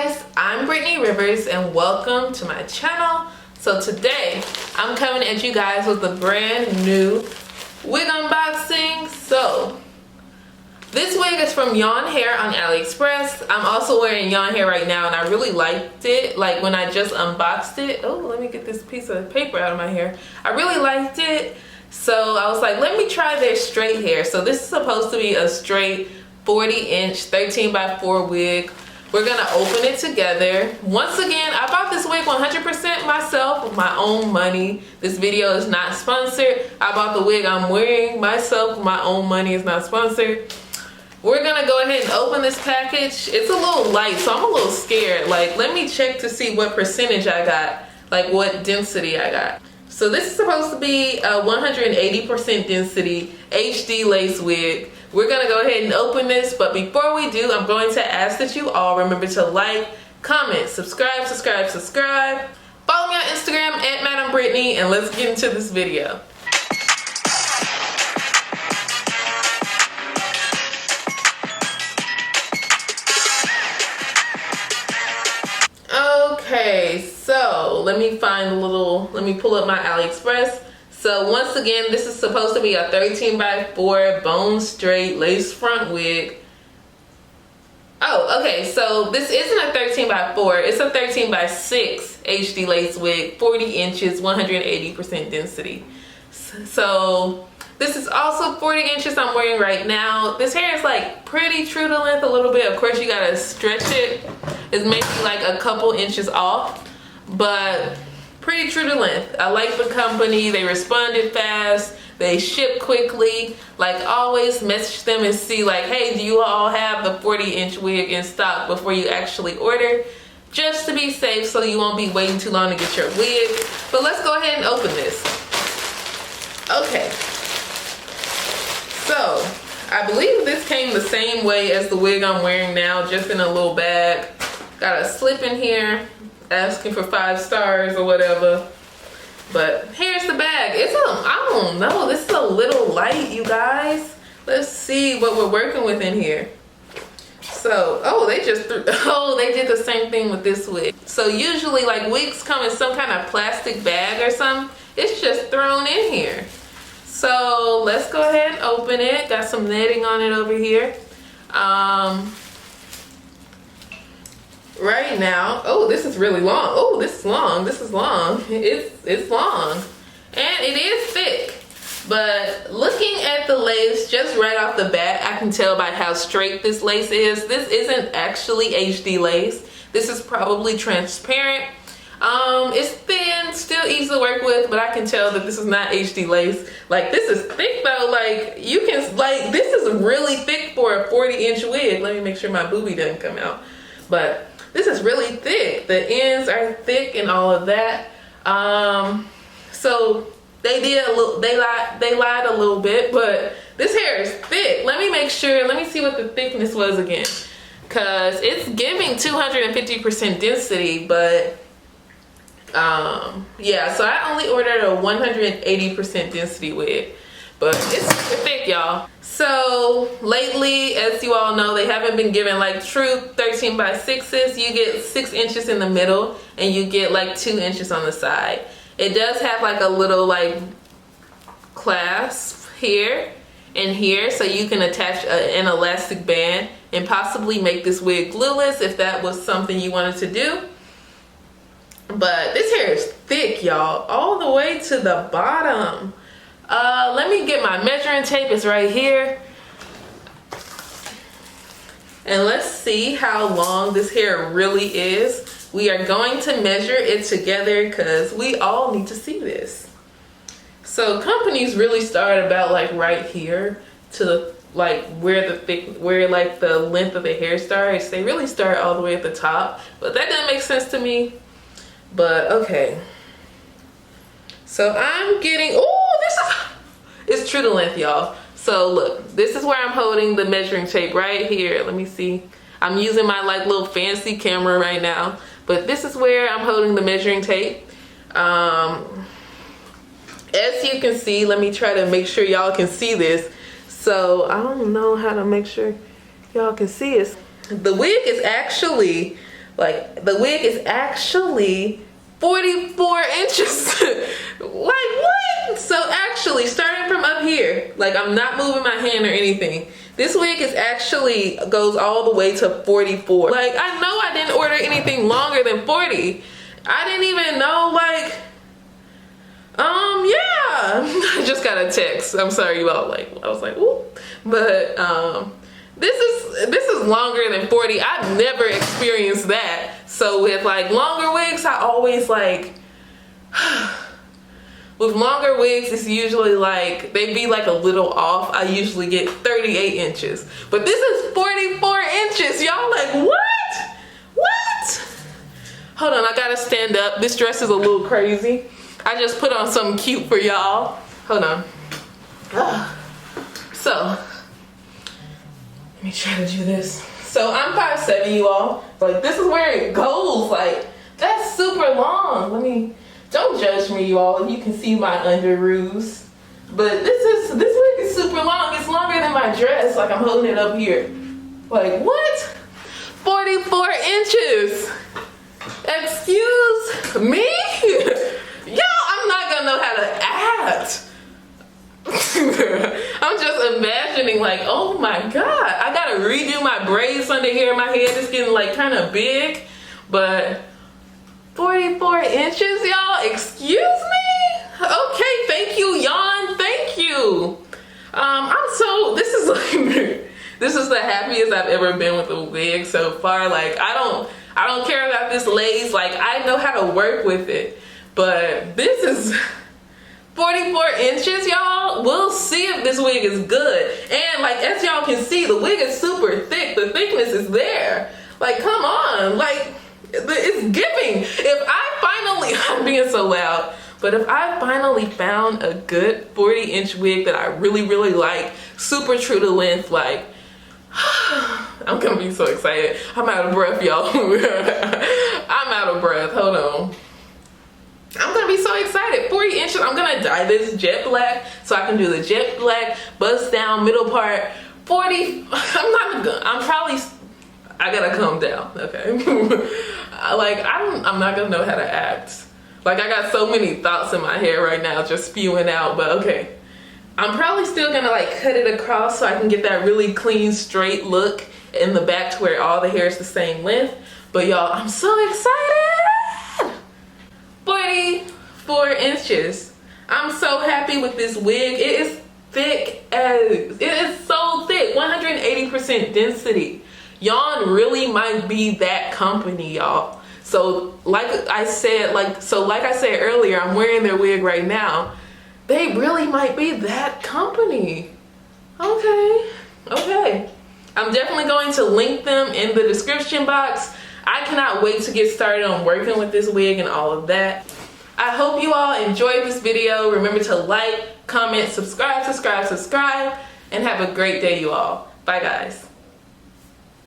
guys, I'm Brittany Rivers and welcome to my channel. So today I'm coming at you guys with a brand new wig unboxing. So this wig is from Yuan hair on Aliexpress. I'm also wearing Yuan hair right now and I really liked it. Like when I just unboxed it. Oh, let me get this piece of paper out of my hair. I really liked it. So I was like, let me try their straight hair. So this is supposed to be a straight 40-inch 13x4 wig. We're gonna open it together. Once again, I bought this wig 100% myself with my own money. This video is not sponsored. I bought the wig I'm wearing myself with my own money. It's not sponsored. We're gonna go ahead and open this package. It's a little light, so I'm a little scared. Like, let me check to see what percentage I got, like what density I got. So this is supposed to be a 180% density HD lace wig. We're gonna go ahead and open this, but before we do, I'm going to ask that you all remember to like, comment, subscribe. Follow me on Instagram at Madam Brittany, and let's get into this video. Okay, so let me pull up my Aliexpress. So once again, this is supposed to be a 13x4 bone straight lace front wig. Oh, okay, so this isn't a 13x4, it's a 13x6 HD lace wig, 40 inches, 180% density. So this is also 40 inches I'm wearing right now. This hair is like pretty true to length a little bit. Of course, you gotta stretch it. It's maybe like a couple inches off, but pretty true to length. I like the company. They responded fast. They ship quickly. Like, always message them and see like, hey, do you all have the 40-inch wig in stock before you actually order? Just to be safe, so you won't be waiting too long to get your wig. But let's go ahead and open this. Okay. So, I believe this came the same way as the wig I'm wearing now, just in a little bag. Got a slip in here, asking for 5 stars or whatever. But here's the bag. I don't know, this is a little light, you guys. Let's see what we're working with in here. So, they did the same thing with this wig. So usually like wigs come in some kind of plastic bag or something. It's just thrown in here. So let's go ahead and open it. Got some netting on it over here. Right now, this is really long. This is long. It's long, and it is thick. But looking at the lace just right off the bat, I can tell by how straight this lace is. This isn't actually HD lace. This is probably transparent. It's thin, still easy to work with, but I can tell that this is not HD lace. Like, this is thick though. Like, this is really thick for a 40-inch wig. Let me make sure my boobie doesn't come out. But this is really thick. The ends are thick and all of that. So they lied a little bit, but this hair is thick. Let me see what the thickness was again. Cause it's giving 250% density, but yeah, so I only ordered a 180% density wig, but it's super thick, y'all. So lately, as you all know, they haven't been giving like true 13x6s. You get 6 inches in the middle and you get like 2 inches on the side. It does have like a little like clasp here and here, so you can attach an elastic band and possibly make this wig glueless if that was something you wanted to do. But this hair is thick, y'all, all the way to the bottom. Let me get my measuring tape. It's right here. And let's see how long this hair really is. We are going to measure it together because we all need to see this. So companies really start about like right here to like where the length of the hair starts. They really start all the way at the top, but that doesn't make sense to me. But okay, so I'm getting, it's true to length, y'all. So look, this is where I'm holding the measuring tape right here. Let me see. I'm using my like little fancy camera right now, but this is where I'm holding the measuring tape. As you can see, let me try to make sure y'all can see this. So I don't know how to make sure y'all can see it. The wig is actually Like, the wig is actually 44 inches. Like, what? So actually, starting from up here, like, I'm not moving my hand or anything, this wig is actually goes all the way to 44. Like, I know I didn't order anything longer than 40. I didn't even know, like, yeah. I just got a text. I'm sorry, you all, like, I was like, ooh. But this is longer than 40. I've never experienced that. So with like longer wigs, I always like with longer wigs, it's usually like they be like a little off. I usually get 38 inches, but this is 44 inches. Y'all like, what? Hold on, I gotta stand up. This dress is a little crazy. I just put on something cute for y'all. Hold on. So let me try to do this. So I'm 5'7", you all. Like, this is where it goes. Like, that's super long. Don't judge me, you all. You can see my underoos. But this wig is super long. It's longer than my dress. Like, I'm holding it up here. Like, what? 44 inches. Excuse me? Y'all, I'm not gonna know how to act. I'm just imagining, like, oh my god, I gotta redo my braids under here. My head is getting like kind of big, but 44 inches, y'all. Excuse me. Okay, thank you, Yuan. Thank you. This is the happiest I've ever been with a wig so far. Like, I don't care about this lace. Like, I know how to work with it, but this is 44 inches, y'all. We'll see if this wig is good. And like, as y'all can see, the wig is super thick. The thickness is there. Like, come on. Like, it's giving. If I finally, I'm being so loud, but if I finally found a good 40-inch wig that I really, really like, super true to length, like, I'm gonna be so excited. I'm out of breath, y'all. I'm out of breath. Hold on. I'm gonna be so excited. 40 inches. I'm gonna dye this jet black so I can do the jet black bust down middle part. 40. I gotta calm down. Okay. Like, I'm not gonna know how to act. Like, I got so many thoughts in my head right now just spewing out, but okay. I'm probably still gonna like cut it across so I can get that really clean straight look in the back to where all the hair is the same length. But y'all, I'm so excited. 44 inches. I'm so happy with this wig. It is thick it is so thick. 180% density. Yuan really might be that company, y'all. So like I said earlier, I'm wearing their wig right now. They really might be that company. Okay. I'm definitely going to link them in the description box. I cannot wait to get started on working with this wig and all of that. I hope you all enjoyed this video. Remember to like, comment, subscribe, and have a great day, you all. Bye, guys.